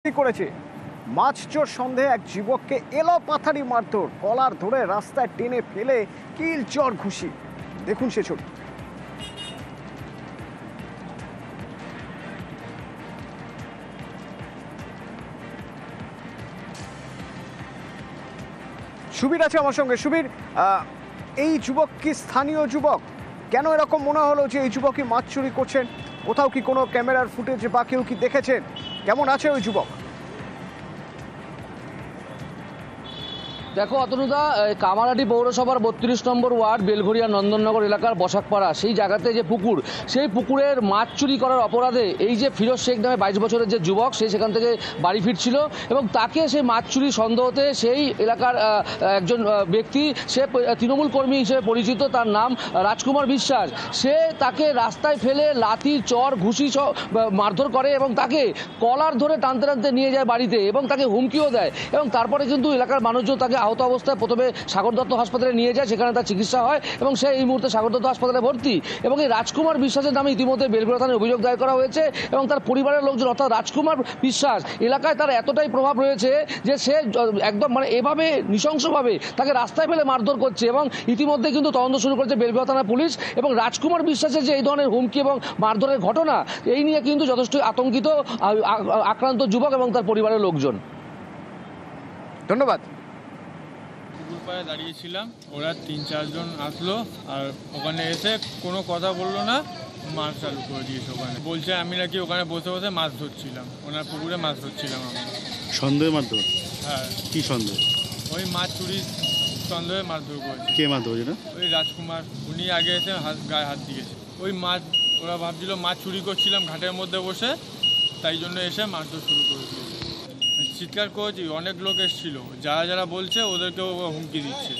করেছে মাছ চোর সন্দেহে এক যুবককে এলোপাথারি মারধর, কলার ধরে রাস্তায় টেনে ফেলে কিল চর ঘুষি। দেখুন সে ছবি। সুবীর আছে আমার সঙ্গে। সুবীর, এই যুবক কি স্থানীয় যুবক? কেন এরকম মনে হলো যে এই যুবকই মাছ চুরি করছেন? কোথাও কি কোনো ক্যামেরার ফুটেজ বা কেউ কি দেখেছেন? কেমন আছে ওই যুবক? দেখো অতনুদা, কামারহাটি পৌরসভার 32 নম্বর ওয়ার্ড বেলঘরিয়া নন্দননগর এলাকার বসাকপাড়া সেই জায়গাতে যে পুকুর, সেই পুকুরের মাছ চুরি করার অপরাধে এই যে ফিরোজ শেখ নামে 22 বছরের যে যুবক, সে সেখান থেকে বাড়ি ফিরছিল এবং তাকে সেই মাছ চুরি সন্দেহতে সেই এলাকার একজন ব্যক্তি, সে তৃণমূল কর্মী হিসেবে পরিচিত, তার নাম রাজকুমার বিশ্বাস। সে তাকে রাস্তায় ফেলে লাথি চর ঘুষি মারধর করে এবং তাকে কলার ধরে টানতে টানতে নিয়ে যায় বাড়িতে এবং তাকে হুমকিও দেয়। এবং তারপরে কিন্তু এলাকার মানুষজন তাকে আহত অবস্থায় প্রথমে সাগর দত্ত হাসপাতালে নিয়ে যায়, সেখানে তার চিকিৎসা হয় এবং সে এই মুহূর্তে সাগর দত্ত হাসপাতালে ভর্তি। এবং এই রাজকুমার বিশ্বাসের নামে ইতিমধ্যে বেলঘরিয়া থানায় অভিযোগ দায়ের করা হয়েছে এবং তার পরিবারের লোকজন, অর্থাৎ রাজকুমার বিশ্বাস এলাকায় তার এতটাই প্রভাব রয়েছে যে সে একদম এভাবে নৃশংসভাবে তাকে রাস্তায় ফেলে মারধর করছে এবং ইতিমধ্যে কিন্তু তদন্ত শুরু করেছে বেলঘরিয়া থানা পুলিশ। এবং রাজকুমার বিশ্বাসের যে এই ধরনের হুমকি এবং মারধরের ঘটনা, এই নিয়ে কিন্তু যথেষ্ট আতঙ্কিত আক্রান্ত যুবক এবং তার পরিবারের লোকজন। ধন্যবাদ। পুকুর পাড়ে দাঁড়িয়েছিলাম, ওরা 3-4 জন আসলো আর ওখানে এসে কোনো কথা বললো না, মাছ চালু করে দিয়েছে। ওখানে বলছে আমি নাকি ওখানে বসে বসে মাছ ধরছিলাম, ওনার পুকুরে মাছ ধরছিলাম আমি। সন্দেহের মাধ্যমে? হ্যাঁ। কি সন্দেহ? ওই মাছ চুরির সন্দেহে মারধর করেছে। কে মারধর করেছে? না ওই রাজকুমার, উনি আগে এসে গায়ে হাত দিয়েছে। ওই মাছ, ওরা ভাবছিল মাছ চুরি করছিলাম ঘাটের মধ্যে বসে, তাই জন্য এসে মারধর শুরু করে দিয়েছে। চিৎকার করেছি, অনেক লোক এসেছিল, যারা যারা বলছে ওদেরকেও হুমকি দিচ্ছে।